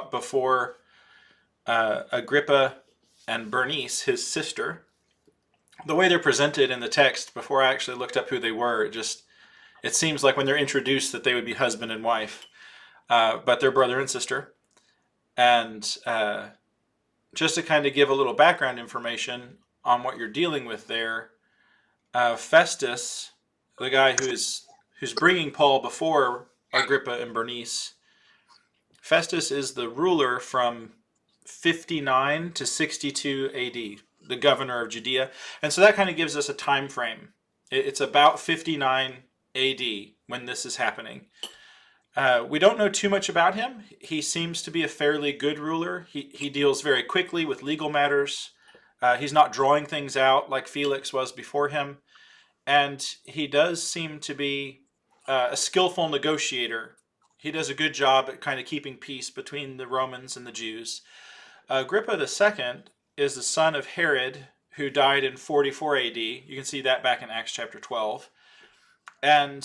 brought before Agrippa and Bernice, his sister. The way they're presented in the text, before I actually looked up who they were, it seems like when they're introduced that they would be husband and wife, but they're brother and sister. And just to kind of give a little background information on what you're dealing with there, Festus, the guy who's bringing Paul before Agrippa and Bernice, Festus is the ruler from 59 to 62 AD, the governor of Judea. And so that kind of gives us a time frame. It's about 59 AD when this is happening. We don't know too much about him. He seems to be a fairly good ruler. He deals very quickly with legal matters. He's not drawing things out like Felix was before him. And he does seem to be a skillful negotiator. He does a good job at kind of keeping peace between the Romans and the Jews. Agrippa II is the son of Herod, who died in 44 AD. You can see that back in Acts chapter 12. And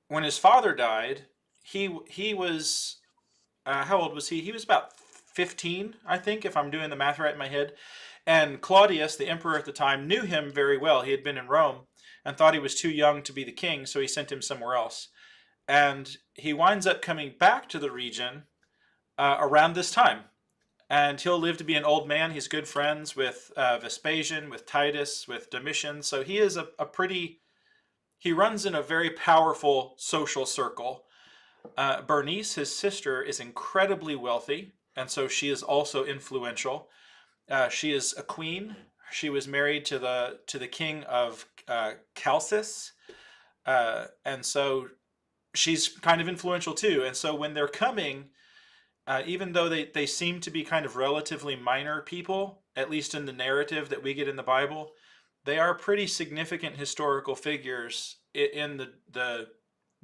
when his father died, he was, how old was he? He was about 15, I think, if I'm doing the math right in my head. And Claudius, the emperor at the time, knew him very well. He had been in Rome and thought he was too young to be the king, so he sent him somewhere else. And he winds up coming back to the region around this time. And he'll live to be an old man. He's good friends with Vespasian, with Titus, with Domitian. So he is he runs in a very powerful social circle. Bernice, his sister, is incredibly wealthy, and so she is also influential. She is a queen. She was married to the king of Chalcis, and so she's kind of influential too. And so when they're coming, even though they seem to be kind of relatively minor people, at least in the narrative that we get in the Bible, they are pretty significant historical figures in the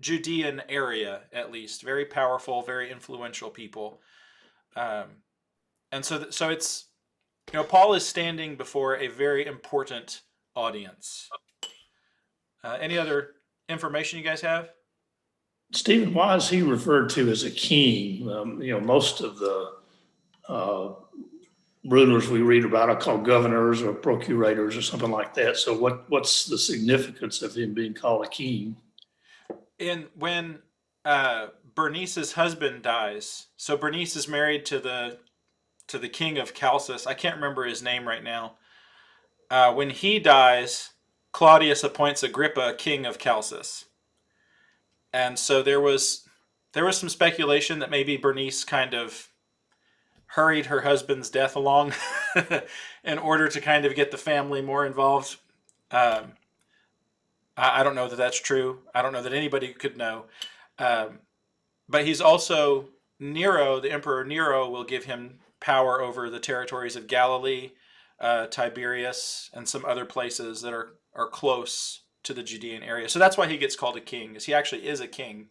Judean area, at least. Very powerful, very influential people. And so it's, Paul is standing before a very important audience. Any other information you guys have? Stephen, why is he referred to as a king? Most of the rulers we read about are called governors or procurators or something like that. So what's the significance of him being called a king? When Bernice's husband dies, so Bernice is married to the king of Chalcis. I can't remember his name right now. When he dies, Claudius appoints Agrippa king of Chalcis. And so there was some speculation that maybe Bernice kind of hurried her husband's death along in order to kind of get the family more involved. I don't know that that's true. I don't know that anybody could know. But he's also Nero, the Emperor Nero, will give him power over the territories of Galilee, Tiberias, and some other places that are close to the Judean area. So that's why he gets called a king, is he actually is a king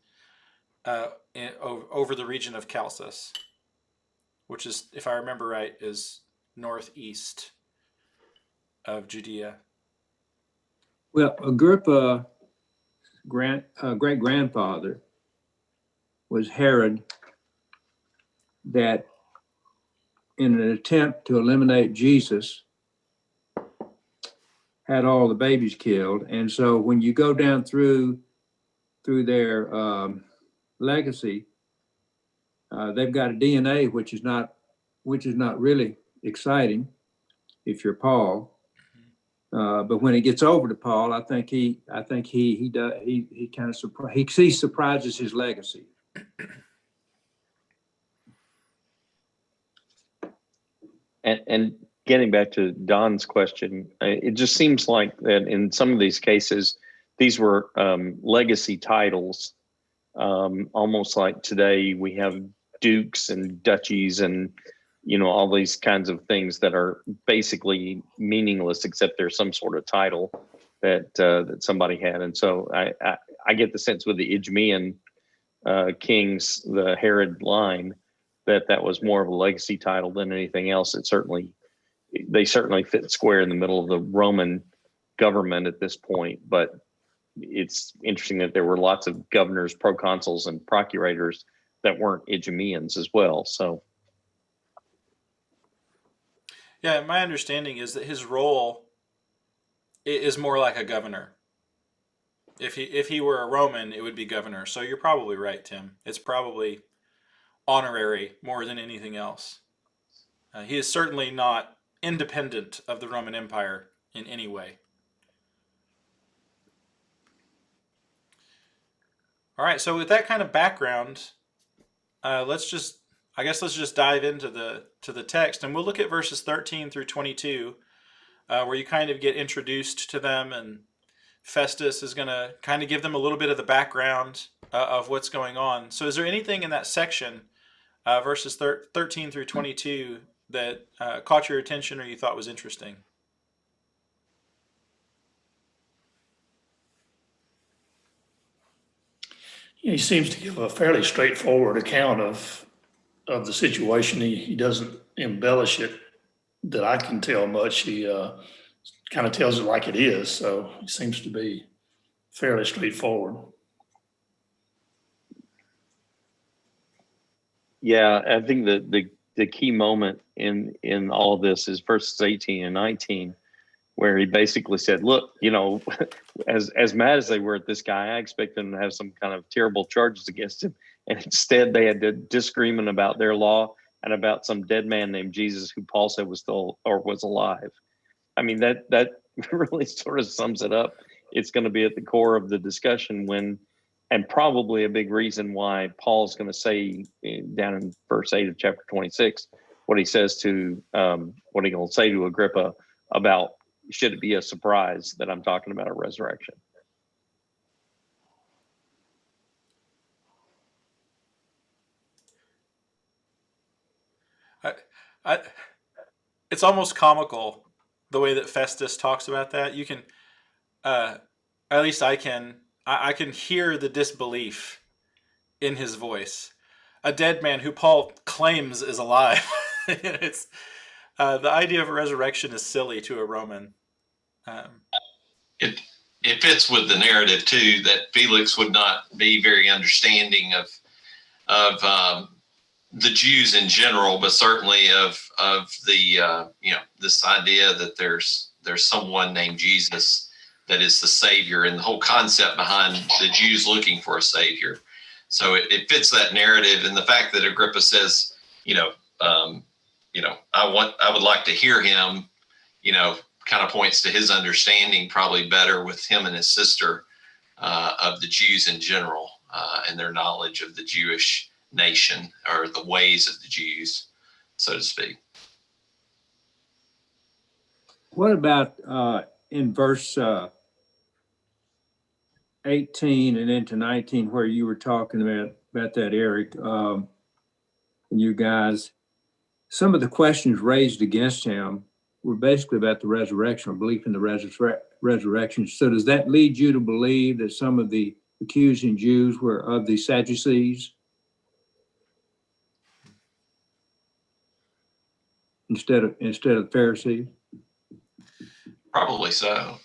over the region of Chalcis, which is, if I remember right, is northeast of Judea. Well, Agrippa, great-grandfather, was Herod, that in an attempt to eliminate Jesus, had all the babies killed. And so when you go down through their legacy, they've got a DNA which is not really exciting if you're Paul. But when it gets over to Paul, I think he surprises his legacy. And getting back to Don's question, it just seems like that in some of these cases, these were legacy titles, almost like today we have dukes and duchies and all these kinds of things that are basically meaningless, except there's some sort of title that somebody had. And so I get the sense with the Idumean kings, the Herod line, that was more of a legacy title than anything else. They certainly fit square in the middle of the Roman government at this point. But it's interesting that there were lots of governors, proconsuls, and procurators that weren't Idumeans as well. So Yeah, my understanding is that his role is more like a governor. If he were a Roman, it would be governor. So you're probably right, Tim. It's probably honorary more than anything else. He is certainly not independent of the Roman Empire in any way. All right, so with that kind of background, let's just dive into the text, and we'll look at verses 13 through 22, where you kind of get introduced to them, and Festus is going to kind of give them a little bit of the background of what's going on. So, is there anything in that section, verses 13 through 22, that caught your attention or you thought was interesting? He seems to give a fairly straightforward account of the situation. He doesn't embellish it that I can tell much. He kind of tells it like it is. So he seems to be fairly straightforward. yeah, I think the key moment in all of this is verses 18 and 19, where he basically said, look, as mad as they were at this guy, I expect them to have some kind of terrible charges against him. And instead they had a disagreement about their law and about some dead man named Jesus who Paul said was still or was alive. I mean, that really sort of sums it up. It's going to be at the core of the discussion and probably a big reason why Paul's going to say down in verse 8 of chapter 26, what he says to, what he will say to Agrippa about, should it be a surprise that I'm talking about a resurrection? I, it's almost comical the way that Festus talks about that. You can, at least I can, I can hear the disbelief in his voice. A dead man who Paul claims is alive. It's the idea of a resurrection is silly to a Roman. Um, It fits with the narrative too that Felix would not be very understanding of the Jews in general, but certainly of the this idea that there's someone named Jesus that is the Savior, and the whole concept behind the Jews looking for a Savior. So it fits that narrative, and the fact that Agrippa says, I would like to hear him, kind of points to his understanding probably better with him and his sister of the Jews in general and their knowledge of the Jewish nation or the ways of the Jews, so to speak. What about in verse 18 and into 19, where you were talking about that, Eric, and you guys, some of the questions raised against him were basically about the resurrection or belief in the resurrection. So does that lead you to believe that some of the accusing Jews were of the Sadducees instead of Pharisees? Probably so.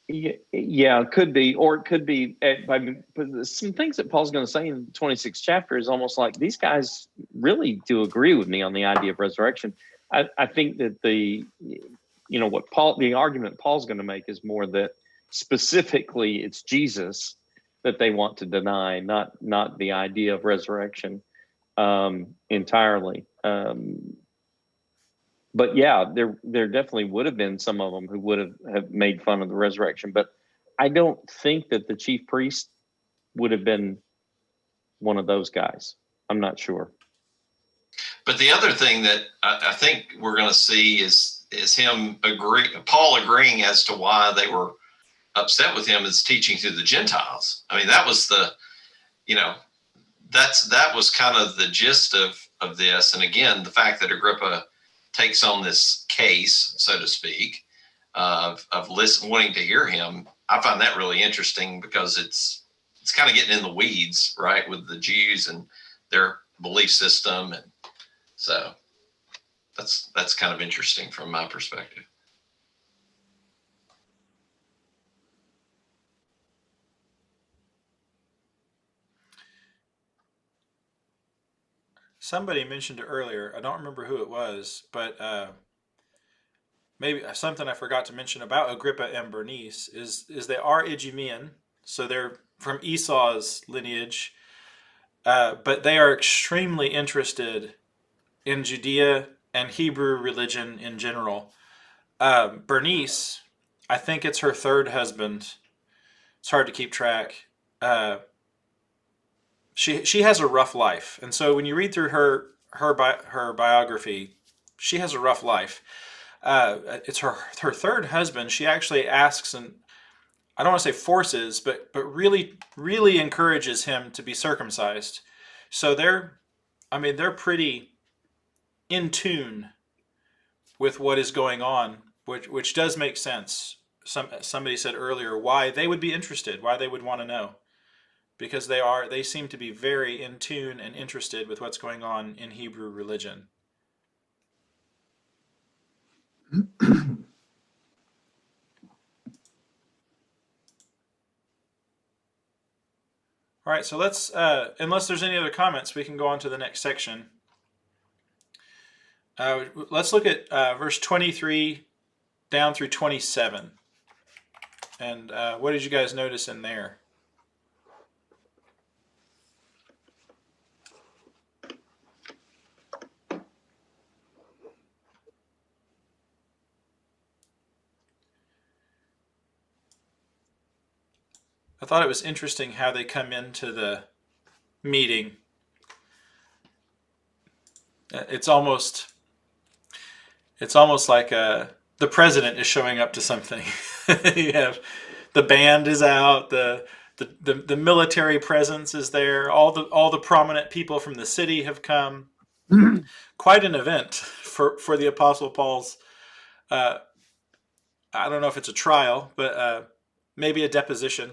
Yeah, it could be, or it could be. But some things that Paul's going to say in the 26th chapter is almost like these guys really do agree with me on the idea of resurrection. I think that the argument Paul's going to make is more that specifically it's Jesus that they want to deny, not the idea of resurrection entirely. But yeah, there definitely would have been some of them who would have made fun of the resurrection. But I don't think that the chief priest would have been one of those guys. I'm not sure. But the other thing that I think we're going to see is Paul agreeing as to why they were upset with him is teaching to the Gentiles. I mean, that was that was kind of the gist of this. And again, the fact that Agrippa takes on this case, so to speak, of wanting to hear him, I find that really interesting because it's kind of getting in the weeds, right, with the Jews and their belief system, and so that's kind of interesting from my perspective. somebody mentioned it earlier. I don't remember who it was, but maybe something I forgot to mention about Agrippa and Bernice is they are Idumean, so they're from Esau's lineage, but they are extremely interested in Judea and Hebrew religion in general. Bernice, I think it's her third husband. It's hard to keep track. Uh, she has a rough life, and so when you read through her biography, she has a rough life. It's her third husband. She actually asks, and I don't want to say forces, but really encourages him to be circumcised. So they're pretty in tune with what is going on, which does make sense. Somebody said earlier why they would be interested, why they would want to know, because they seem to be very in tune and interested with what's going on in Hebrew religion. All right, so let's unless there's any other comments, we can go on to the next section. Let's look at verse 23 down through 27. And what did you guys notice in there? I thought it was interesting how they come into the meeting. It's almost like the president is showing up to something. You have the band is out, the military presence is there, all the prominent people from the city have come. Quite an event for the Apostle Paul's. I don't know if it's a trial, but maybe a deposition.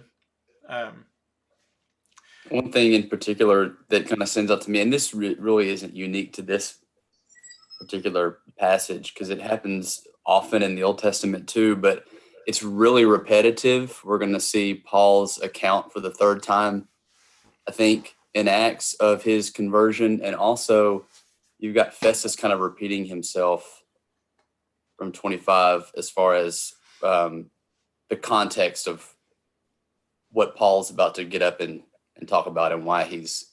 One thing in particular that kind of stands out to me, and this really isn't unique to this particular passage because it happens often in the Old Testament too, but it's really repetitive. We're going to see Paul's account for the third time, I think, in Acts of his conversion. And also you've got Festus kind of repeating himself from 25 as far as the context of what Paul's about to get up and talk about and why he's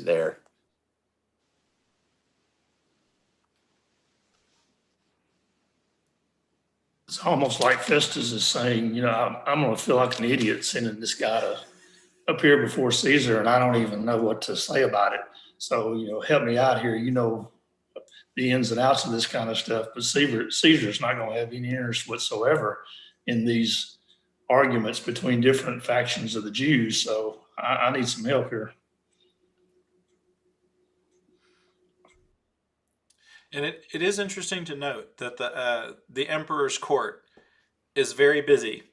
there. It's almost like Festus is saying, you know, I'm going to feel like an idiot sending this guy to appear before Caesar, and I don't even know what to say about it. So, you know, help me out here. You know the ins and outs of this kind of stuff, but Caesar's not going to have any interest whatsoever in these arguments between different factions of the Jews. So I need some help here. And it is interesting to note that the emperor's court is very busy.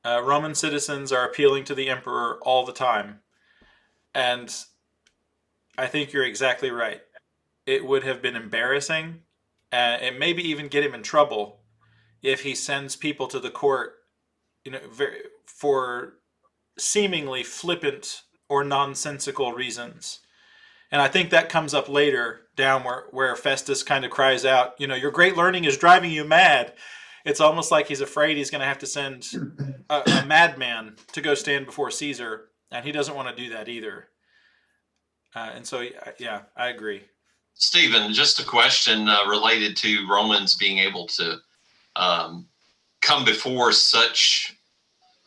Roman citizens are appealing to the emperor all the time. And I think you're exactly right. It would have been embarrassing, and maybe even get him in trouble if he sends people to the court, you know, for seemingly flippant or nonsensical reasons. And I think that comes up later down where Festus kind of cries out, you know, your great learning is driving you mad. It's almost like he's afraid he's going to have to send a madman to go stand before Caesar, and he doesn't want to do that either. And so, yeah, I agree. Stephen, just a question related to Romans being able to come before such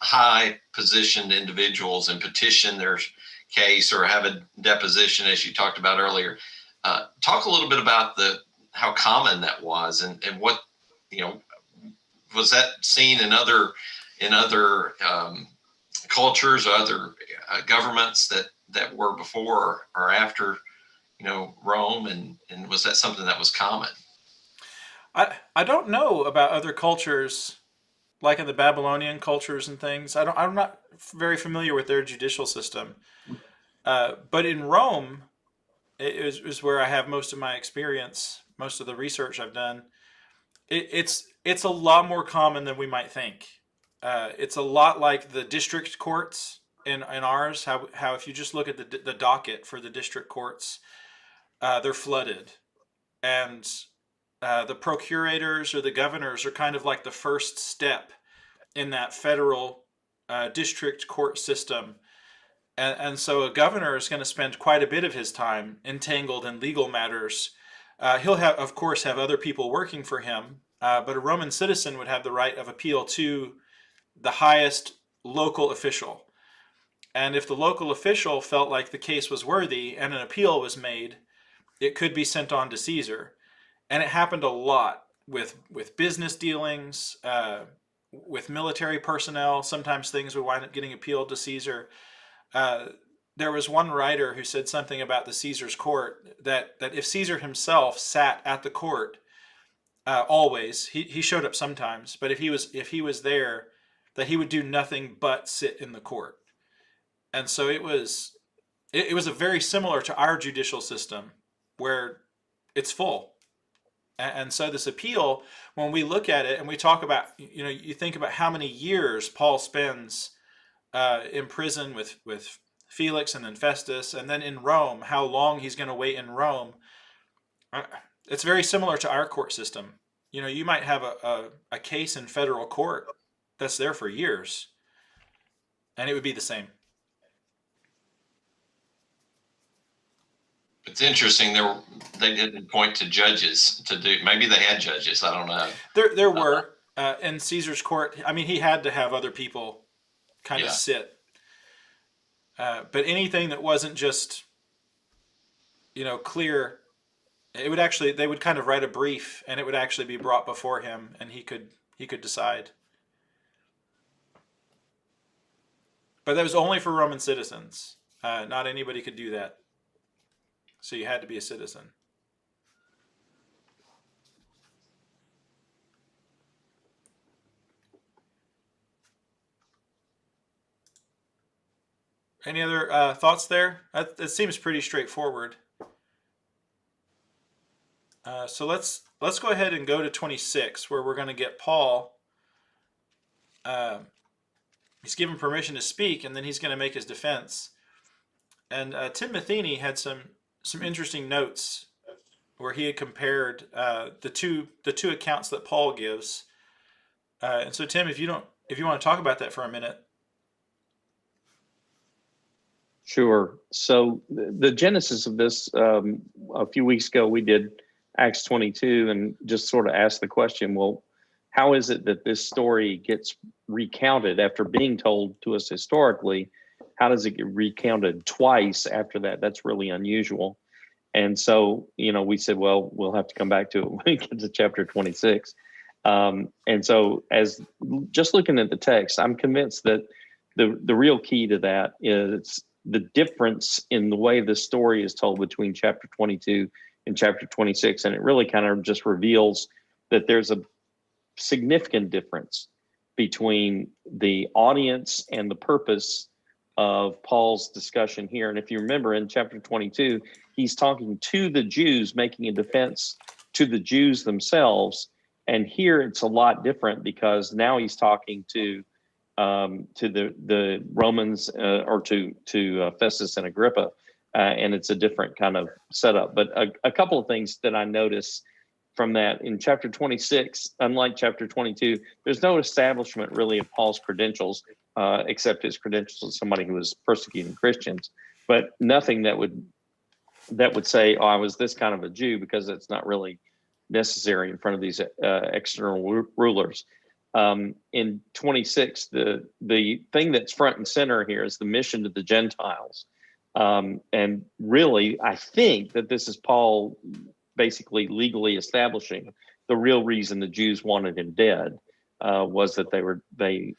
high positioned individuals and petition their case or have a deposition, as you talked about earlier. Talk a little bit about how common that was and what, you know, was that seen in other cultures or other governments that were before or after, you know, Rome, and was that something that was common? I don't know about other cultures, like in the Babylonian cultures and things. I'm not very familiar with their judicial system. But in Rome, it is where I have most of my experience, most of the research I've done. It's a lot more common than we might think. It's a lot like the district courts in ours. How if you just look at the docket for the district courts, they're flooded. And the procurators or the governors are kind of like the first step in that federal district court system. And so a governor is going to spend quite a bit of his time entangled in legal matters. He'll have, of course, have other people working for him, but a Roman citizen would have the right of appeal to the highest local official. And if the local official felt like the case was worthy and an appeal was made, it could be sent on to Caesar. And it happened a lot with business dealings, with military personnel. Sometimes things would wind up getting appealed to Caesar. There was one writer who said something about the Caesar's court that if Caesar himself sat at the court, always he showed up sometimes, but if he was there, that he would do nothing but sit in the court. And so it was a very similar to our judicial system, where it's full. And so this appeal, when we look at it and we talk about, you think about how many years Paul spends in prison with Felix and then Festus, and then in Rome, how long he's going to wait in Rome. It's very similar to our court system. You might have a case in federal court that's there for years, and it would be the same. It's interesting. They didn't point to judges to do. Maybe they had judges. I don't know. There were in Caesar's court. I mean, he had to have other people kind of sit. But anything that wasn't just, clear, they would kind of write a brief, and it would actually be brought before him, and he could decide. But that was only for Roman citizens. Not anybody could do that. So you had to be a citizen. Any other thoughts there? It seems pretty straightforward. So let's go ahead and go to 26, where we're going to get Paul. He's given permission to speak, and then he's going to make his defense. And Tim Matheny had some interesting notes where he had compared the two accounts that Paul gives. And so, Tim, if you want to talk about that for a minute. Sure. So the genesis of this, a few weeks ago, we did Acts 22 and just sort of asked the question, well, how is it that this story gets recounted after being told to us historically? How does it get recounted twice after that? That's really unusual. And so, we said, well, we'll have to come back to it when we get to chapter 26. And so as just looking at the text, I'm convinced that the real key to that is the difference in the way the story is told between chapter 22 and chapter 26. And it really kind of just reveals that there's a significant difference between the audience and the purpose of Paul's discussion here. And if you remember in chapter 22, he's talking to the Jews, making a defense to the Jews themselves. And here it's a lot different, because now he's talking to the Romans or to Festus and Agrippa, and it's a different kind of setup. But a couple of things that I notice from that in chapter 26, unlike chapter 22, there's no establishment really of Paul's credentials, except his credentials as somebody who was persecuting Christians, but nothing that would say, oh, I was this kind of a Jew, because it's not really necessary in front of these external rulers. In 26, the thing that's front and center here is the mission to the Gentiles. And really, I think that this is Paul basically legally establishing the real reason the Jews wanted him dead, was that they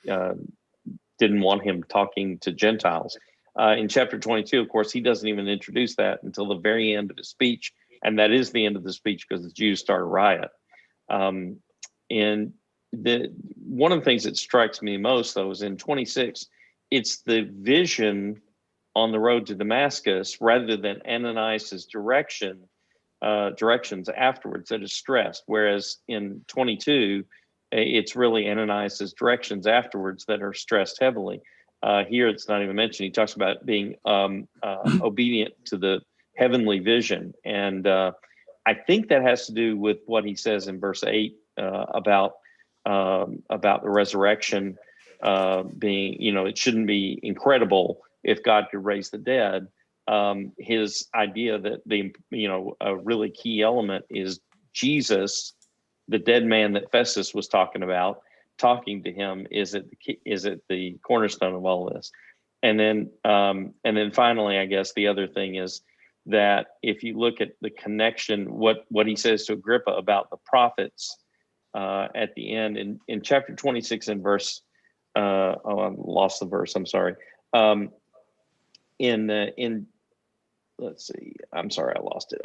didn't want him talking to Gentiles. In chapter 22, of course, he doesn't even introduce that until the very end of his speech. And that is the end of the speech, because the Jews start a riot. And one of the things that strikes me most, though, is in 26, it's the vision on the road to Damascus rather than Ananias' directions afterwards that is stressed. Whereas in 22, it's really Ananias' directions afterwards that are stressed heavily. Here, it's not even mentioned. He talks about being obedient to the heavenly vision. And I think that has to do with what he says in verse 8 about the resurrection being, it shouldn't be incredible if God could raise the dead. His idea that a really key element is Jesus, the dead man that Festus was talking about, talking to him is it the cornerstone of all this. And then finally, I guess the other thing is that if you look at the connection, what he says to Agrippa about the prophets at the end in chapter 26 and verse, I lost the verse. I'm sorry. Let's see. I'm sorry, I lost it.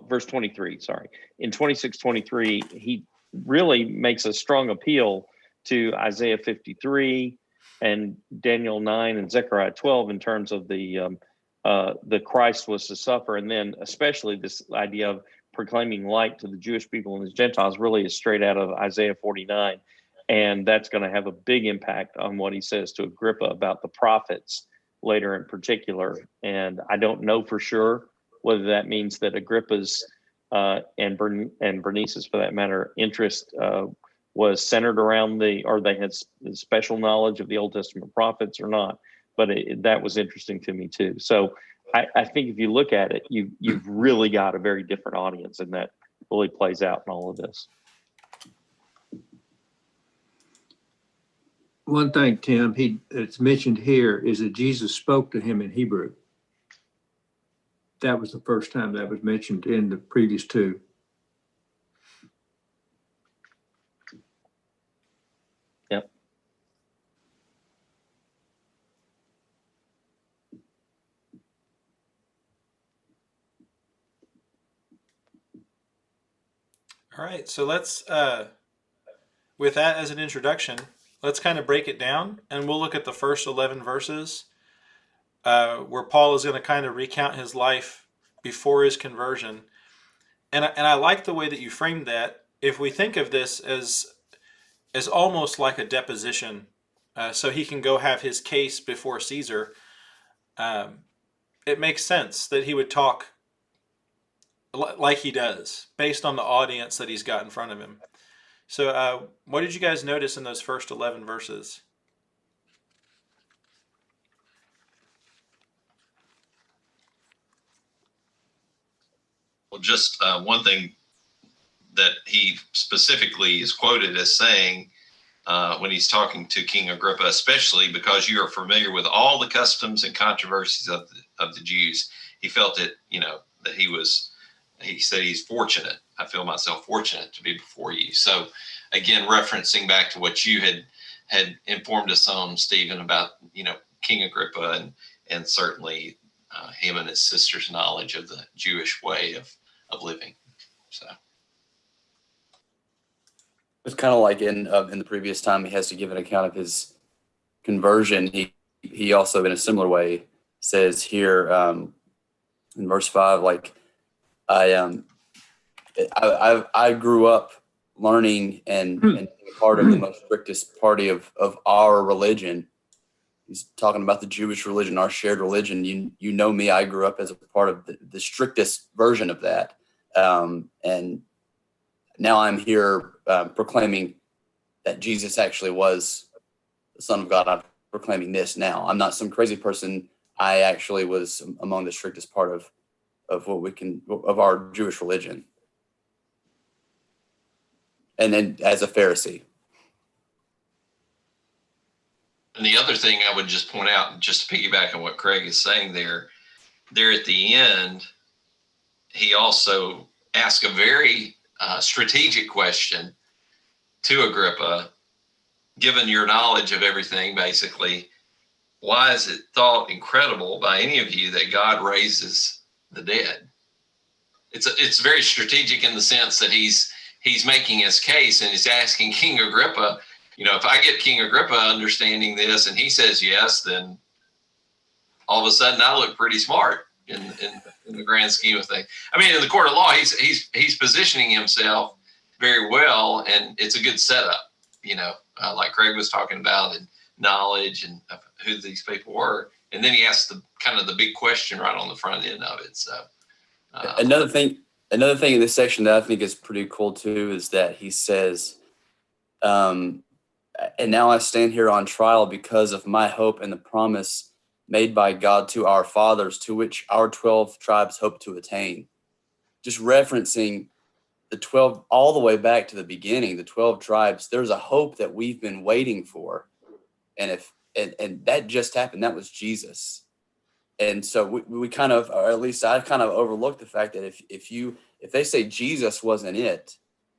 Verse 23. Sorry. In 26:23, he really makes a strong appeal to Isaiah 53 and Daniel 9 and Zechariah 12 in terms of the Christ was to suffer, and then especially this idea of proclaiming light to the Jewish people and the Gentiles really is straight out of Isaiah 49, and that's going to have a big impact on what he says to Agrippa about the prophets later in particular. And I don't know for sure whether that means that Agrippa's and Bernice's, for that matter, interest was centered around or they had special knowledge of the Old Testament prophets or not. But that was interesting to me too. So I think if you look at it, you've really got a very different audience, and that really plays out in all of this. One thing, Tim, it's mentioned here is that Jesus spoke to him in Hebrew. That was the first time that was mentioned in the previous two. Yep. All right, so let's, with that as an introduction, let's kind of break it down, and we'll look at the first 11 verses where Paul is going to kind of recount his life before his conversion. And I like the way that you framed that. If we think of this as almost like a deposition, so he can go have his case before Caesar, it makes sense that he would talk like he does, based on the audience that he's got in front of him. So what did you guys notice in those first 11 verses? Well, just one thing that he specifically is quoted as saying when he's talking to King Agrippa, especially because you are familiar with all the customs and controversies of the Jews. He felt that, that he said he's fortunate. I feel myself fortunate to be before you. So again, referencing back to what you had informed us on, Stephen, about, King Agrippa and certainly him and his sister's knowledge of the Jewish way of living. So It's kind of like in the previous time he has to give an account of his conversion. He also, in a similar way, says here in verse 5, like, I grew up learning and being a part of the most strictest party of our religion. He's talking about the Jewish religion, our shared religion. You know me, I grew up as a part of the strictest version of that. And now I'm here proclaiming that Jesus actually was the Son of God. I'm proclaiming this now. I'm not some crazy person. I actually was among the strictest part of our Jewish religion. And then as a Pharisee. And the other thing I would just point out, just to piggyback on what Craig is saying there at the end, he also asked a very strategic question to Agrippa, given your knowledge of everything, basically, why is it thought incredible by any of you that God raises the dead? It's very strategic in the sense that he's making his case, and he's asking King Agrippa, if I get King Agrippa understanding this and he says yes, then all of a sudden I look pretty smart in the grand scheme of things. I mean, in the court of law, he's positioning himself very well, and it's a good setup, like Craig was talking about, and knowledge and who these people were. and then he asks the kind of the big question right on the front end of it. So another thing in this section that I think is pretty cool too is that he says, and now I stand here on trial because of my hope and the promise made by God to our fathers, to which our 12 tribes hope to attain. Just referencing the 12 all the way back to the beginning, the 12 tribes, there's a hope that we've been waiting for. And and that just happened. That was Jesus. And so we kind of, or at least I kind of overlooked the fact that if they say Jesus wasn't it,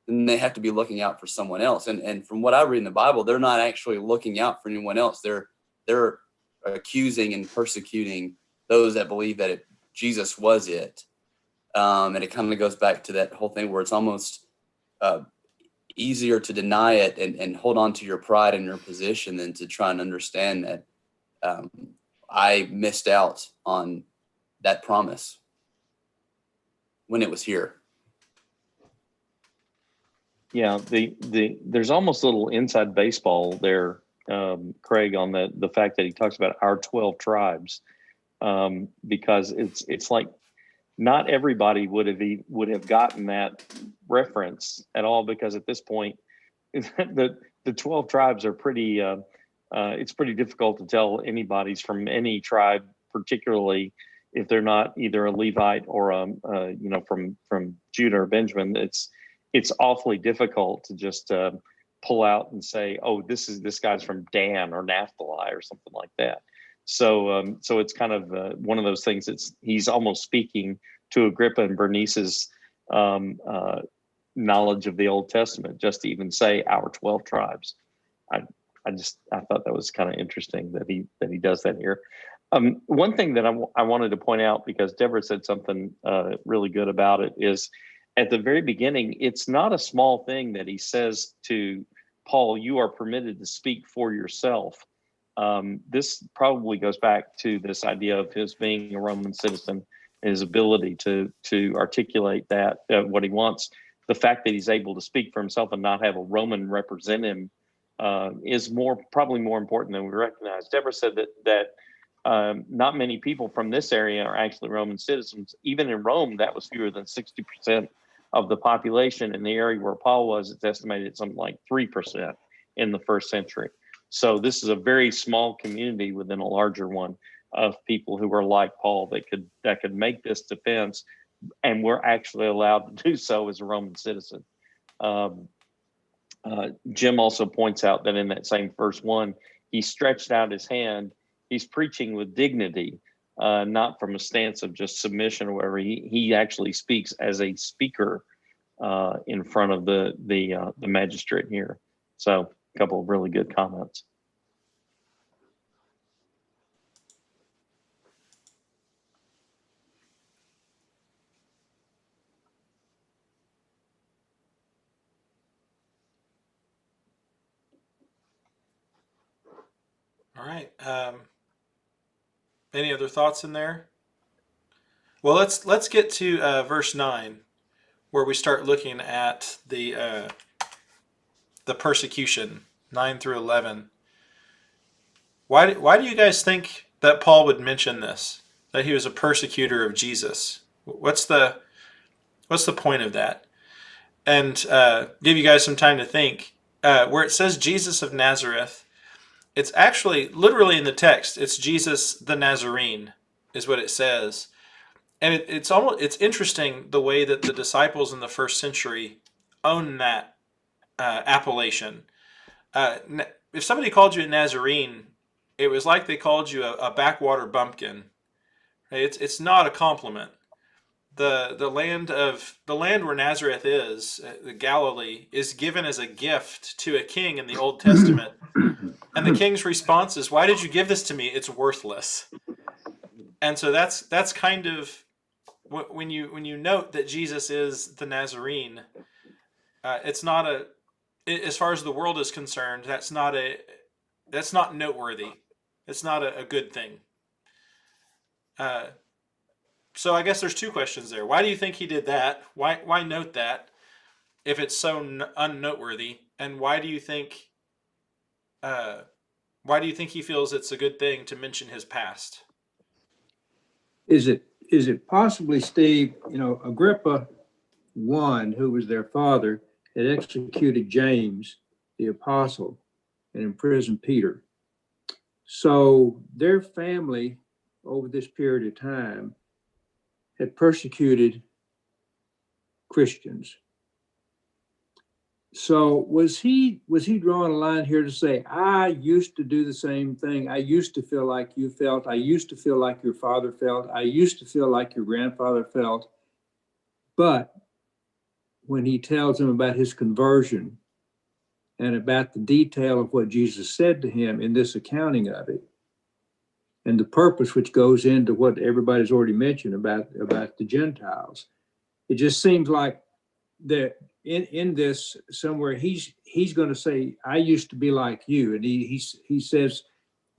then they have to be looking out for someone else. And from what I read in the Bible, they're not actually looking out for anyone else. They're accusing and persecuting those that believe that Jesus was it. And it kind of goes back to that whole thing where it's almost easier to deny it and hold on to your pride and your position than to try and understand that I missed out on that promise when it was here. Yeah, there's almost a little inside baseball there, Craig, on the fact that he talks about our 12 tribes, because it's like not everybody would have gotten that reference at all, because at this point, the 12 tribes are pretty. It's pretty difficult to tell anybody's from any tribe, particularly if they're not either a Levite or from Judah or Benjamin. It's awfully difficult to just pull out and say, oh, this guy's from Dan or Naphtali or something like that. So it's kind of one of those things. He's almost speaking to Agrippa and Bernice's knowledge of the Old Testament, just to even say our 12 tribes. I thought that was kind of interesting that he does that here. One thing that I wanted to point out, because Deborah said something really good about it, is at the very beginning, it's not a small thing that he says to Paul, you are permitted to speak for yourself. This probably goes back to this idea of his being a Roman citizen, his ability to articulate that what he wants. The fact that he's able to speak for himself and not have a Roman represent him is probably more important than we recognize. Deborah said that not many people from this area are actually Roman citizens. Even in Rome, that was fewer than 60% of the population. In the area where Paul was, it's estimated something like 3% in the first century. So this is a very small community within a larger one of people who are like Paul that could make this defense, and were actually allowed to do so as a Roman citizen. Jim also points out that in that same verse 1, he stretched out his hand. He's preaching with dignity, not from a stance of just submission or whatever. He actually speaks as a speaker in front of the magistrate here. So a couple of really good comments. All right. Any other thoughts in there? Well, let's get to verse 9, where we start looking at the persecution, 9 through 11. Why do you guys think that Paul would mention this? That he was a persecutor of Jesus? What's the point of that? And give you guys some time to think. Where it says Jesus of Nazareth, it's actually literally in the text. It's Jesus the Nazarene is what it says. And it's interesting the way that the disciples in the first century own that appellation. If somebody called you a Nazarene, it was like they called you a backwater bumpkin. It's not a compliment. The land where Nazareth is, the Galilee, is given as a gift to a king in the Old Testament, and the king's response is, "Why did you give this to me? It's worthless." And so that's kind of when you note that Jesus is the Nazarene. It's not as far as the world is concerned, that's not noteworthy. It's not a good thing. So I guess there's two questions there. Why do you think he did that? Why note that if it's so unnoteworthy? And why do you think Why do you think he feels it's a good thing to mention his past? Is it possibly, Steve, Agrippa I, who was their father, had executed James, the apostle, and imprisoned Peter. So their family, over this period of time, had persecuted Christians. So was he drawing a line here to say, I used to do the same thing. I used to feel like you felt. I used to feel like your father felt. I used to feel like your grandfather felt. But when he tells him about his conversion and about the detail of what Jesus said to him in this accounting of it, and the purpose which goes into what everybody's already mentioned about the Gentiles, it just seems like that in this somewhere he's going to say, I used to be like you, and he says,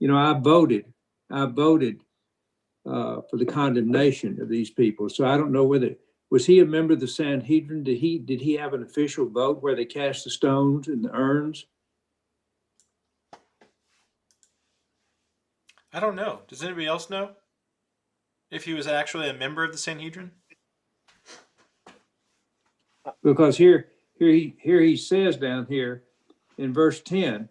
I voted for the condemnation of these people. So I don't know whether was he a member of the Sanhedrin? Did he have an official vote where they cast the stones in the urns? I don't know. Does anybody else know if he was actually a member of the Sanhedrin? Because here he says down here in verse 10,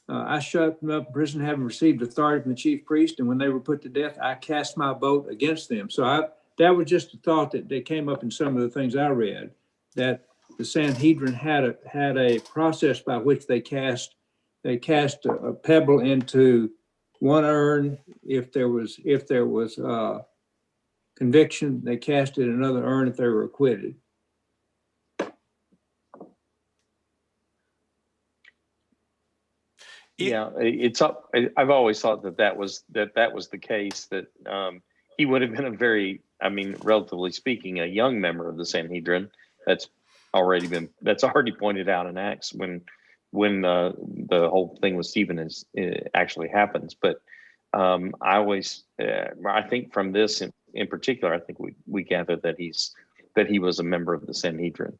I shut them up in prison, having received authority from the chief priest, and when they were put to death, I cast my vote against them. So that was just a thought that came up in some of the things I read, that the Sanhedrin had a process by which they cast a pebble into one urn. If there was conviction, they cast it in another urn if they were acquitted. Yeah, it's up. I've always thought that was the case, that he would have been relatively speaking, a young member of the Sanhedrin. That's already pointed out in Acts when the whole thing with Stephen actually happens. But I think from this in particular, I think we gather that he was a member of the Sanhedrin.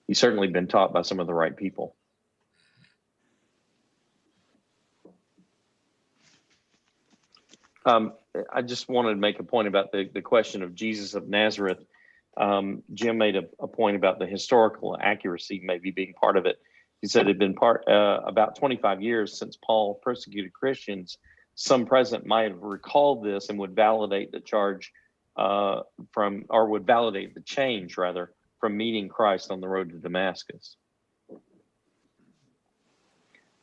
He's certainly been taught by some of the right people. I just wanted to make a point about the question of Jesus of Nazareth. Jim made a point about the historical accuracy maybe being part of it. He said it had been about 25 years since Paul persecuted Christians. Some present might have recalled this and would validate the charge would validate the change rather from meeting Christ on the road to Damascus.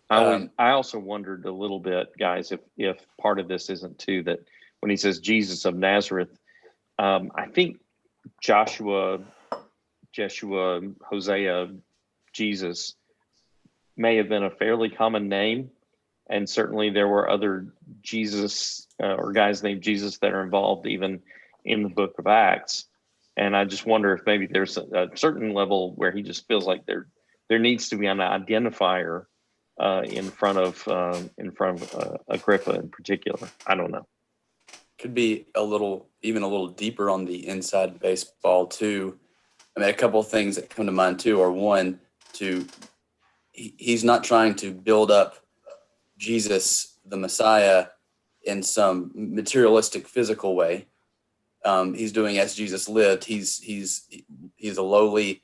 I also wondered a little bit, guys, if part of this isn't too that when he says Jesus of Nazareth, I think Joshua, Hosea, Jesus may have been a fairly common name, and certainly there were other Jesus or guys named Jesus that are involved even in the book of Acts. And I just wonder if maybe there's a certain level where he just feels like there needs to be an identifier in front of Agrippa in particular. I don't know. Could be even a little deeper on the inside baseball too. I mean, a couple of things that come to mind too are one, he's not trying to build up Jesus, the Messiah, in some materialistic, physical way. He's doing as Jesus lived. He's a lowly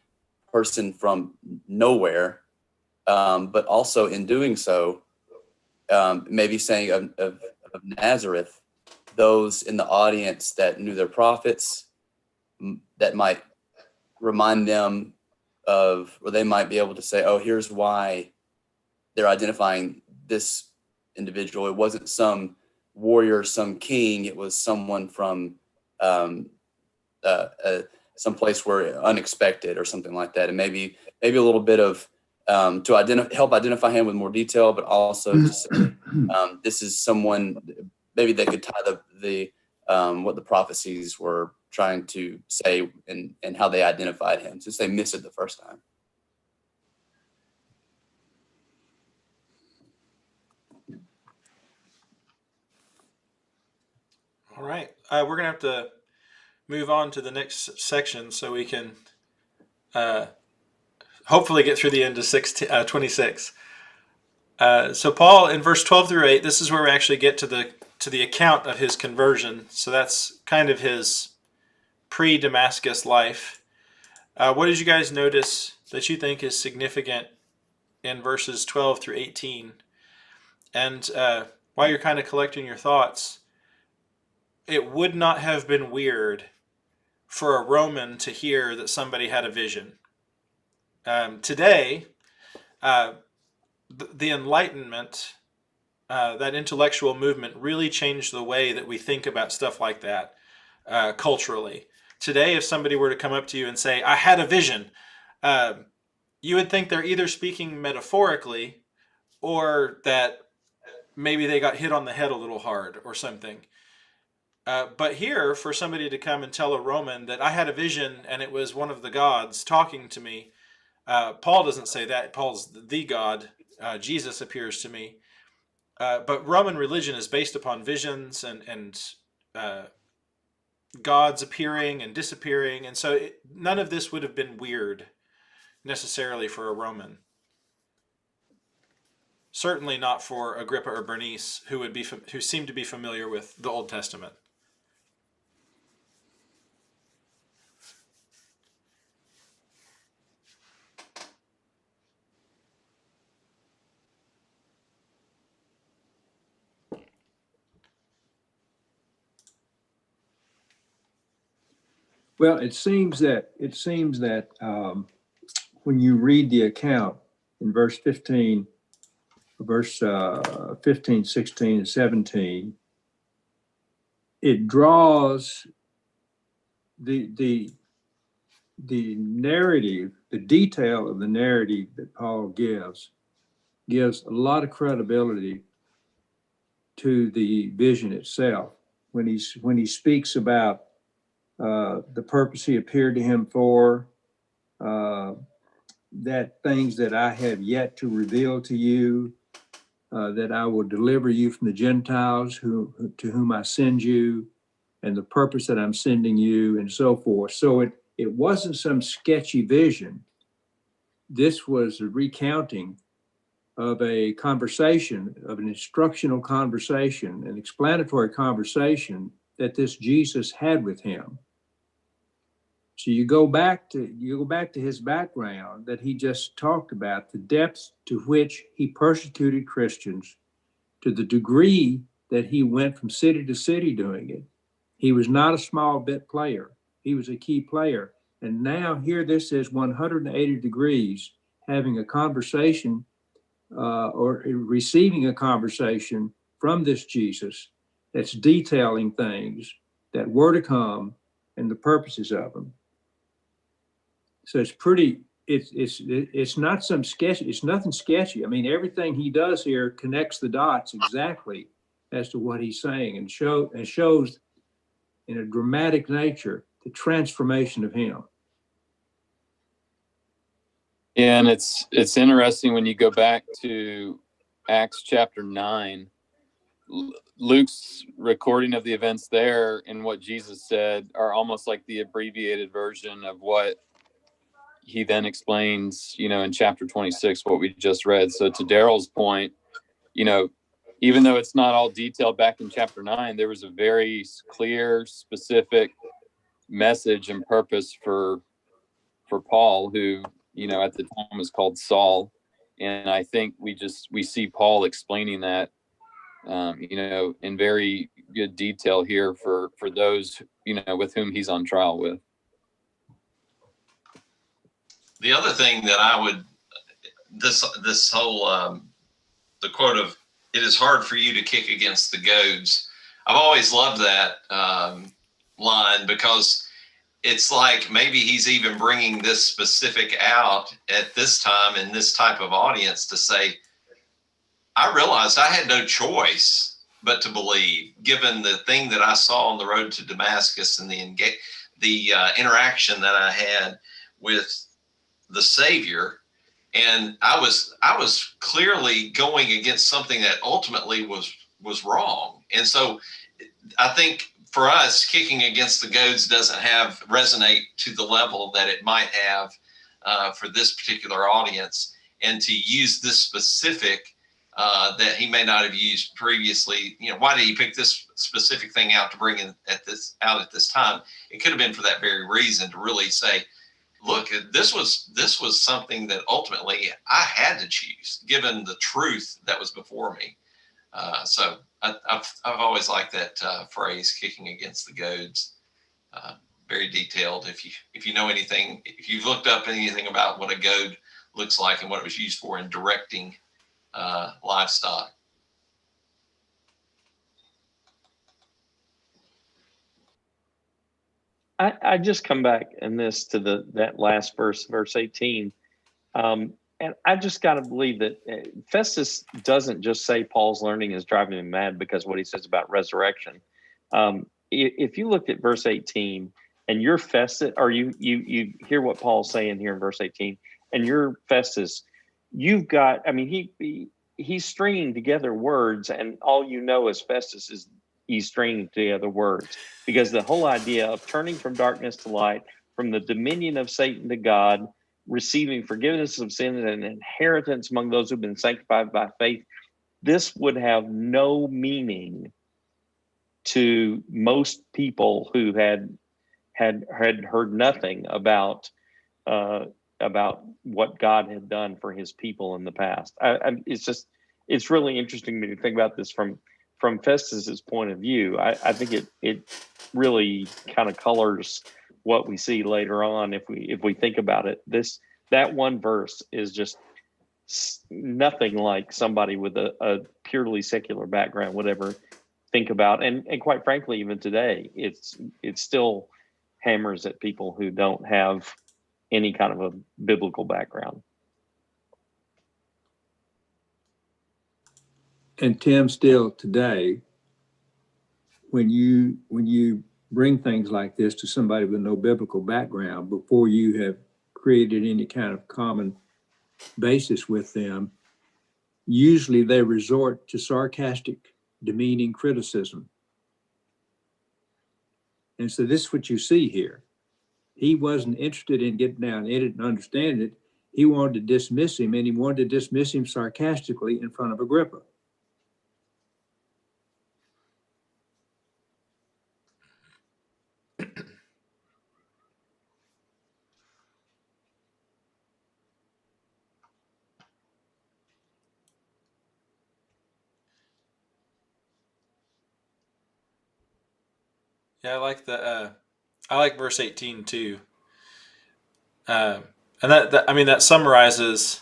person from nowhere. But also in doing so, maybe saying of Nazareth, those in the audience that knew their prophets, that might remind them of, or they might be able to say, oh, here's why they're identifying this individual. It wasn't some warrior, some king. It was someone from some place where unexpected or something like that. And maybe a little bit of to help identify him with more detail, but also to say this is someone. Maybe they could tie the what the prophecies were trying to say and how they identified him, since they missed it the first time. All right. We're going to have to move on to the next section so we can hopefully get through the end of 26. So Paul, in verse 12 through 8, this is where we actually get to the account of his conversion. So that's kind of his pre-Damascus life. What did you guys notice that you think is significant in verses 12 through 18? And while you're kind of collecting your thoughts, it would not have been weird for a Roman to hear that somebody had a vision. Today, the Enlightenment, that intellectual movement, really changed the way that we think about stuff like that culturally. Today, if somebody were to come up to you and say, I had a vision, you would think they're either speaking metaphorically or that maybe they got hit on the head a little hard or something. But here, for somebody to come and tell a Roman that I had a vision and it was one of the gods talking to me, Paul doesn't say that. Paul's the God. Jesus appears to me. But Roman religion is based upon visions and gods appearing and disappearing. And so none of this would have been weird necessarily for a Roman. Certainly not for Agrippa or Bernice, who seemed to be familiar with the Old Testament. Well, it seems that when you read the account in verse 15, 16, and 17, it draws the narrative, the detail of the narrative that Paul gives a lot of credibility to the vision itself. When he speaks about the purpose he appeared to him for, that things that I have yet to reveal to you, that I will deliver you from the Gentiles to whom I send you, and the purpose that I'm sending you, and so forth. So it wasn't some sketchy vision. This was a recounting of a conversation, of an instructional conversation, an explanatory conversation that this Jesus had with him. So you go back to his background that he just talked about, the depths to which he persecuted Christians, to the degree that he went from city to city doing it. He was not a small bit player. He was a key player. And now here this is 180 degrees having a conversation or receiving a conversation from this Jesus that's detailing things that were to come and the purposes of them. So it's not some sketchy, it's nothing sketchy. I mean, everything he does here connects the dots exactly as to what he's saying and shows in a dramatic nature the transformation of him. Yeah, and it's interesting when you go back to Acts chapter 9, Luke's recording of the events there and what Jesus said are almost like the abbreviated version of what he then explains, in chapter 26, what we just read. So to Daryl's point, even though it's not all detailed back in chapter 9, there was a very clear, specific message and purpose for Paul, who, at the time was called Saul. And I think we see Paul explaining that, in very good detail here for those, with whom he's on trial with. The other thing that I would, this whole, the quote of, it is hard for you to kick against the goads. I've always loved that line, because it's like maybe he's even bringing this specific out at this time in this type of audience to say, I realized I had no choice but to believe, given the thing that I saw on the road to Damascus and the interaction that I had with the Savior. And I was clearly going against something that ultimately was wrong. And so I think for us, kicking against the goads doesn't resonate to the level that it might have for this particular audience. And to use this specific that he may not have used previously. Why did he pick this specific thing out to bring in at this time? It could have been for that very reason, to really say, look, this was something that ultimately I had to choose, given the truth that was before me. So I've always liked that phrase, kicking against the goads. Very detailed. If you know anything, if you've looked up anything about what a goad looks like and what it was used for in directing livestock. I just come back in this to that last verse 18. And I just got to believe that Festus doesn't just say Paul's learning is driving him mad because what he says about resurrection. If you looked at verse 18 and you're Festus, or you hear what Paul's saying here in verse 18, and you're Festus, you've got, I mean, he's stringing together words, and all you know as Festus is he's stringing together words, because the whole idea of turning from darkness to light, from the dominion of Satan to God, receiving forgiveness of sins and inheritance among those who've been sanctified by faith, this would have no meaning to most people who had heard nothing about what God had done for his people in the past. It's really interesting to think about this from Festus's point of view. I think it really kind of colors what we see later on if we think about it. That one verse is just nothing like somebody with a purely secular background would ever think about, and quite frankly, even today, it still hammers at people who don't have any kind of a biblical background. And Tim, still today, when you bring things like this to somebody with no biblical background, before you have created any kind of common basis with them, usually they resort to sarcastic, demeaning criticism. And so this is what you see here. He wasn't interested in getting down in it and understanding it. He wanted to dismiss him, and he wanted to dismiss him sarcastically in front of Agrippa. Yeah, I like verse 18 too. And that summarizes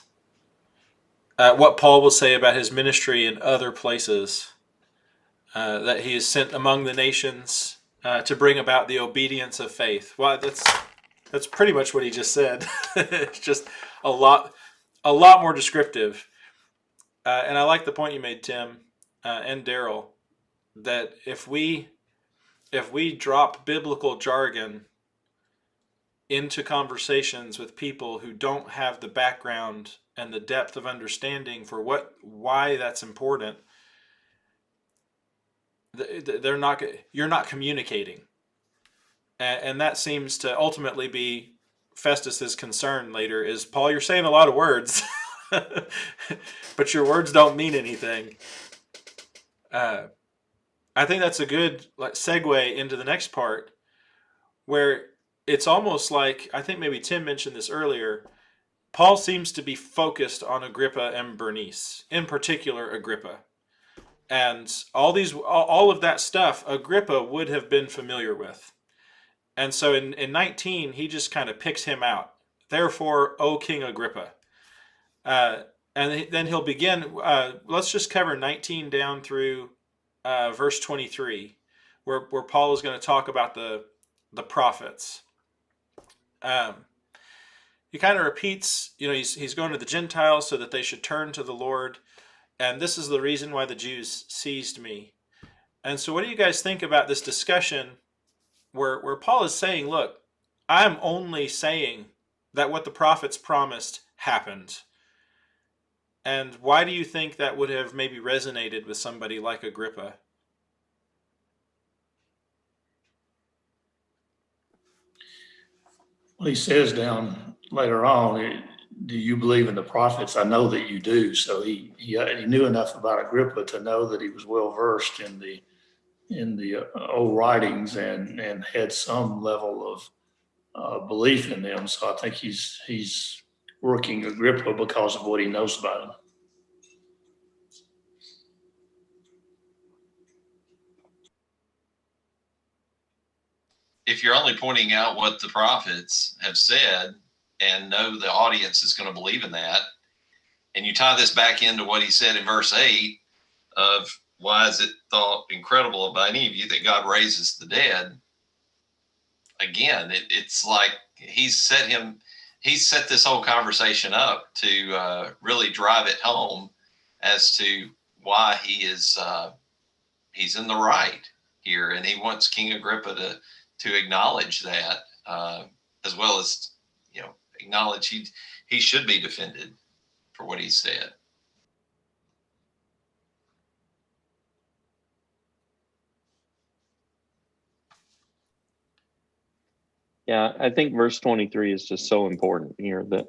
what Paul will say about his ministry in other places, that he is sent among the nations to bring about the obedience of faith. Well, that's pretty much what he just said. It's just a lot more descriptive. And I like the point you made, Tim, and Daryl, that if we drop biblical jargon into conversations with people who don't have the background and the depth of understanding for why that's important, you're not communicating, and that seems to ultimately be Festus's concern later. Is, Paul, you're saying a lot of words, but your words don't mean anything. I think that's a good segue into the next part, where it's almost like, I think maybe Tim mentioned this earlier, Paul seems to be focused on Agrippa and Bernice, in particular Agrippa. And all of that stuff Agrippa would have been familiar with. And so in 19, he just kind of picks him out. Therefore, O King Agrippa. And then he'll begin, let's just cover 19 down through verse 23, where Paul is going to talk about the prophets. He kind of repeats, he's going to the Gentiles so that they should turn to the Lord. And this is the reason why the Jews seized me. And so what do you guys think about this discussion where Paul is saying, look, I'm only saying that what the prophets promised happened. And why do you think that would have maybe resonated with somebody like Agrippa? Well, he says down later on, do you believe in the prophets? I know that you do. So he knew enough about Agrippa to know that he was well versed in the old writings and had some level of belief in them. So I think he's working Agrippa because of what he knows about him. If you're only pointing out what the prophets have said and know the audience is going to believe in that, and you tie this back into what he said in verse 8 of why is it thought incredible by any of you that God raises the dead? Again, it's like he's set this whole conversation up to really drive it home as to why he's in the right here, and he wants King Agrippa to acknowledge that, as well as acknowledge he should be defended for what he said. Yeah, I think verse 23 is just so important here that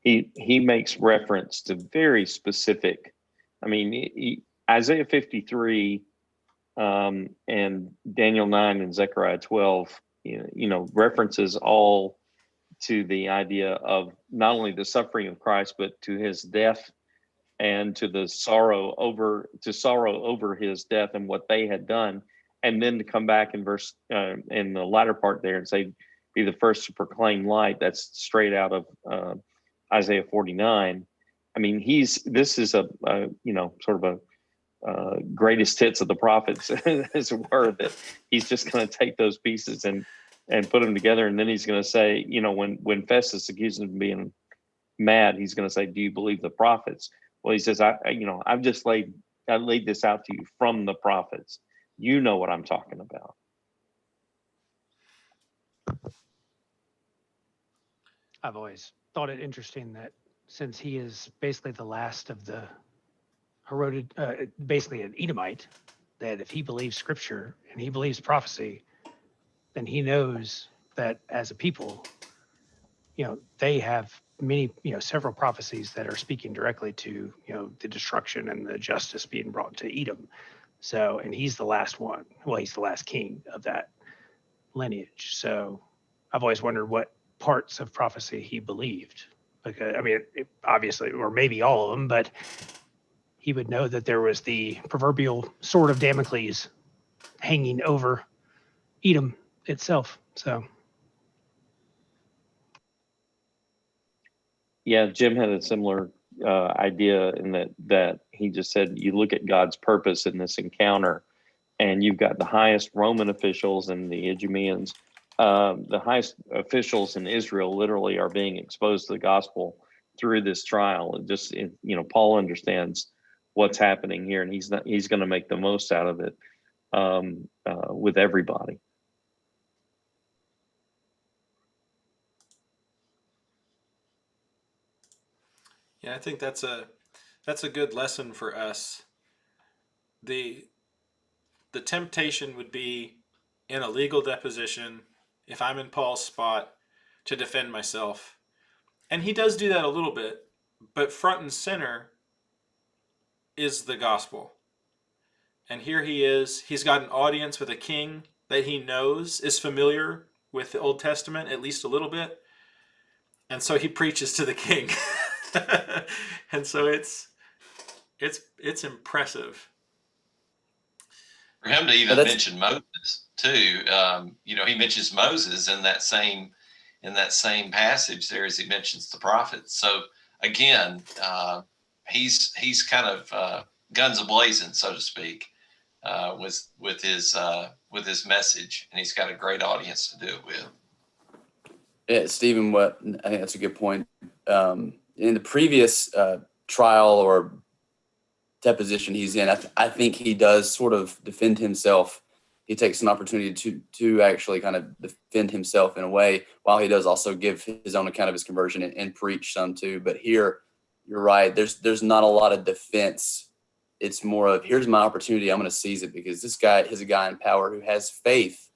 he makes reference to very specific. I mean, Isaiah 53 and Daniel 9 and Zechariah 12, references all to the idea of not only the suffering of Christ, but to his death and to the sorrow over his death and what they had done, and then to come back in in the latter part there and say, "Be the first to proclaim light." That's straight out of Isaiah 49. I mean, this is a sort of a greatest hits of the prophets, as it were, that he's just going to take those pieces and put them together, and then he's going to say, when Festus accuses him of being mad, he's going to say, "Do you believe the prophets?" Well, he says, I laid this out to you from the prophets. You know what I'm talking about. I've always thought it interesting that since he is basically the last of the Herodian, basically an Edomite, that if he believes scripture and he believes prophecy, then he knows that as a people, they have many, several prophecies that are speaking directly to, the destruction and the justice being brought to Edom. So, and he's the last one. Well, he's the last king of that lineage. So I've always wondered what parts of prophecy he believed. Because, I mean, obviously, or maybe all of them, but he would know that there was the proverbial sword of Damocles hanging over Edom itself. So. Yeah, Jim had a similar idea in that he just said, you look at God's purpose in this encounter, and you've got the highest Roman officials and the Idumeans, the highest officials in Israel literally are being exposed to the gospel through this trial. Paul understands what's happening here, and he's going to make the most out of it with everybody. Yeah, I think that's a good lesson for us. The temptation would be in a legal deposition, if I'm in Paul's spot, to defend myself. And he does do that a little bit, but front and center is the gospel. And here he is. He's got an audience with a king that he knows is familiar with the Old Testament, at least a little bit. And so he preaches to the king. And so it's impressive. For him to even mention Moses too, he mentions Moses in that same passage there as he mentions the prophets. So again, he's kind of guns a-blazing, so to speak, with his message, and he's got a great audience to do it with. Yeah, Stephen, I think that's a good point. In the previous trial or deposition he's in, I think he does sort of defend himself. He takes an opportunity to actually kind of defend himself in a way, while he does also give his own account of his conversion and preach some too. But here, you're right. There's not a lot of defense. It's more of, here's my opportunity. I'm going to seize it, because this guy is a guy in power who has faith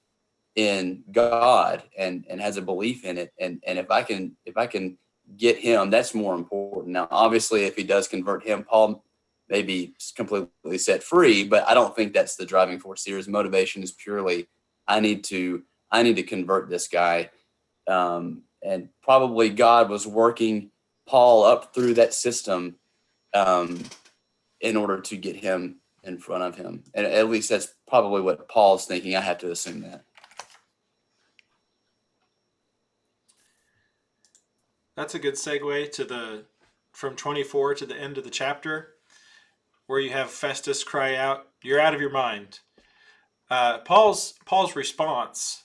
in God and has a belief in it. And if I can get him, that's more important. Now, obviously, if he does convert him, Paul may be completely set free, but I don't think that's the driving force here. His motivation is purely, I need to convert this guy. And probably God was working Paul up through that system in order to get him in front of him. And at least that's probably what Paul's thinking. I have to assume that. That's a good segue to from 24 to the end of the chapter, where you have Festus cry out, "You're out of your mind." Paul's response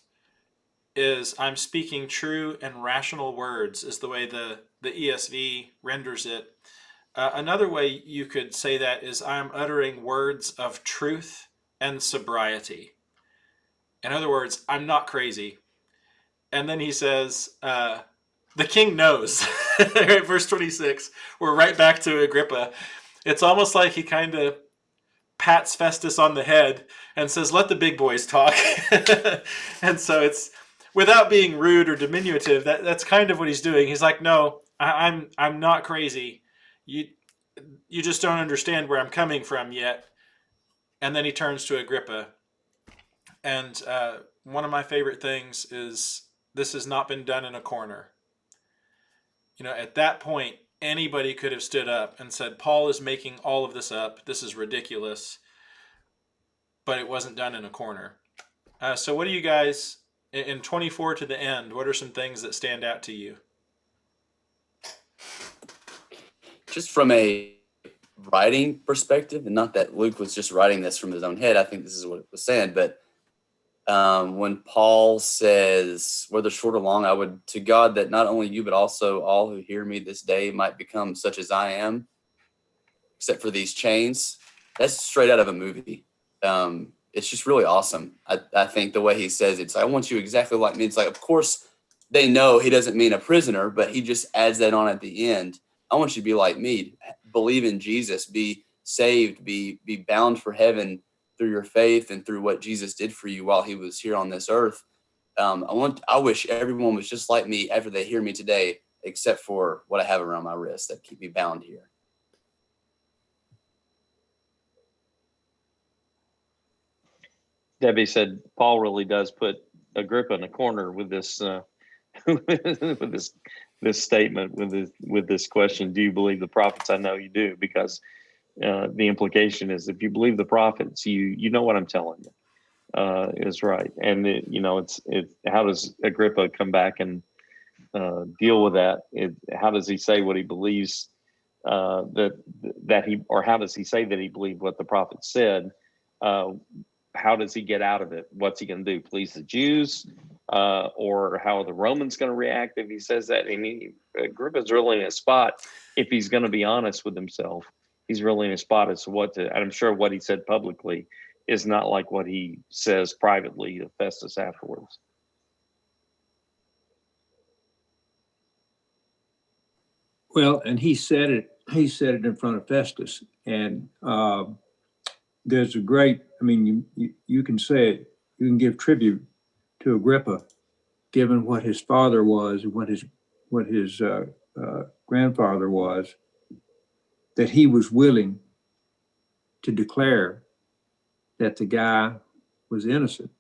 is, "I'm speaking true and rational words," is the way the ESV renders it. Another way you could say that is, "I'm uttering words of truth and sobriety." In other words, I'm not crazy. And then he says, the king knows. Verse 26, we're right back to Agrippa. It's almost like he kind of pats Festus on the head and says, "Let the big boys talk." And so it's, without being rude or diminutive, that's kind of what he's doing. He's like, "No, I'm not crazy. You just don't understand where I'm coming from yet." And then he turns to Agrippa. And one of my favorite things is, this has not been done in a corner. At that point, anybody could have stood up and said, "Paul is making all of this up. This is ridiculous." But it wasn't done in a corner. So what do you guys, in 24 to the end, what are some things that stand out to you? Just from a writing perspective, and not that Luke was just writing this from his own head, I think this is what it was saying, but when Paul says, "Whether short or long, I would to God that not only you, but also all who hear me this day might become such as I am, except for these chains," that's straight out of a movie. It's just really awesome. I think the way he says it's, "I want you exactly like me." It's like, of course, they know he doesn't mean a prisoner, but he just adds that on at the end. "I want you to be like me, believe in Jesus, be saved, be bound for heaven through your faith and through what Jesus did for you while he was here on this earth. I wish everyone was just like me after they hear me today, except for what I have around my wrist that keep me bound here." Debbie said Paul really does put Agrippa in a corner with this with this statement, with this question, "Do you believe the prophets?" "I know you do," because the implication is, if you believe the prophets, you know what I'm telling you is right. And it's how does Agrippa come back and deal with that? How does he say what he believes that he, or how does he say that he believed what the prophet said? How does he get out of it? What's he going to do? Please the Jews? Or how are the Romans going to react if he says that? I mean, Agrippa's really in a spot, if he's going to be honest with himself, he's really in a spot as to what to, and I'm sure what he said publicly is not like what he says privately to Festus afterwards. Well, and he said it in front of Festus. And there's a great, I mean, you can say it, you can give tribute to Agrippa, given what his father was and what his grandfather was, that he was willing to declare that the guy was innocent.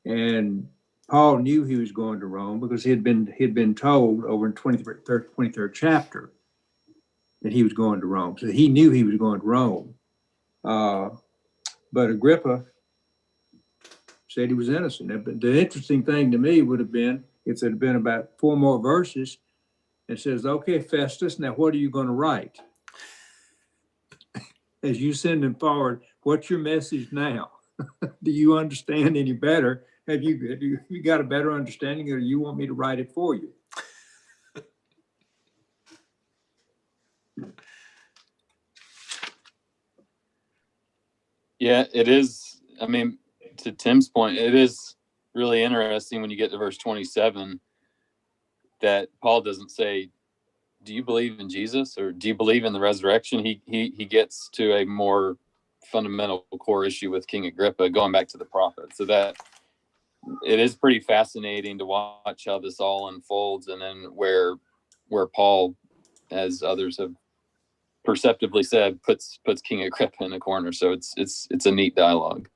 And Paul knew he was going to Rome because he'd been told over in 23rd chapter that he was going to Rome. So he knew he was going to Rome. But Agrippa said he was innocent. But the interesting thing to me would have been if there had been about 4 more verses and says, "Okay, Festus, now what are you going to write? As you send him forward, what's your message now? Do you understand any better? Have you got a better understanding, or do you want me to write it for you?" Yeah, it is. I mean, to Tim's point, it is really interesting when you get to verse 27 that Paul doesn't say, "Do you believe in Jesus?" or "Do you believe in the resurrection?" He gets to a more fundamental core issue with King Agrippa, going back to the prophet. So that it is pretty fascinating to watch how this all unfolds, and then where where Paul, as others have perceptively said, puts King Agrippa in a corner. So it's a neat dialogue.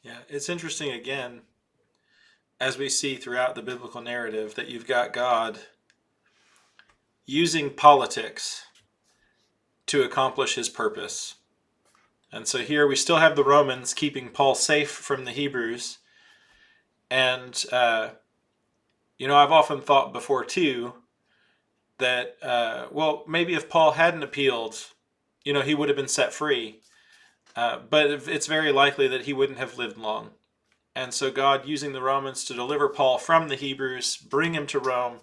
Yeah, it's interesting again, as we see throughout the biblical narrative, that you've got God using politics to accomplish his purpose. And so here we still have the Romans keeping Paul safe from the Hebrews. And, I've often thought before too that, maybe if Paul hadn't appealed, he would have been set free. But it's very likely that he wouldn't have lived long. And so God using the Romans to deliver Paul from the Hebrews, bring him to Rome.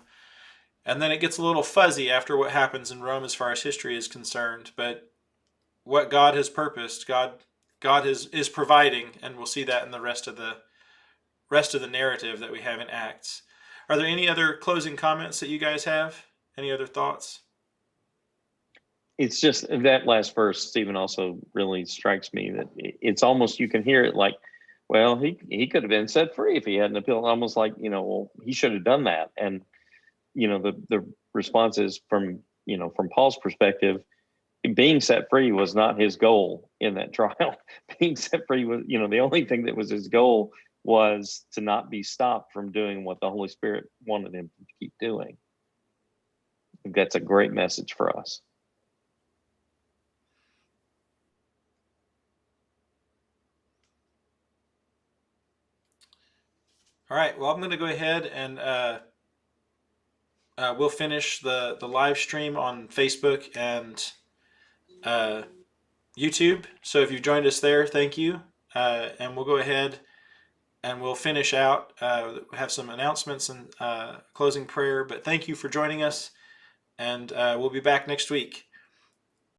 And then it gets a little fuzzy after what happens in Rome as far as history is concerned. But what God has purposed, God is providing, and we'll see that in the rest of the narrative that we have in Acts. Are there any other closing comments that you guys have? Any other thoughts? It's just that last verse, Stephen, also really strikes me that it's almost, you can hear it like, well, he could have been set free if he hadn't appealed. Almost like, well, he should have done that. And, the response is from Paul's perspective, being set free was not his goal in that trial. Being set free was, the only thing that was his goal was to not be stopped from doing what the Holy Spirit wanted him to keep doing. I think that's a great message for us. All right. Well, I'm going to go ahead and we'll finish the live stream on Facebook and YouTube. So if you've joined us there, thank you. And we'll go ahead and we'll finish out, have some announcements and closing prayer. But thank you for joining us. And we'll be back next week.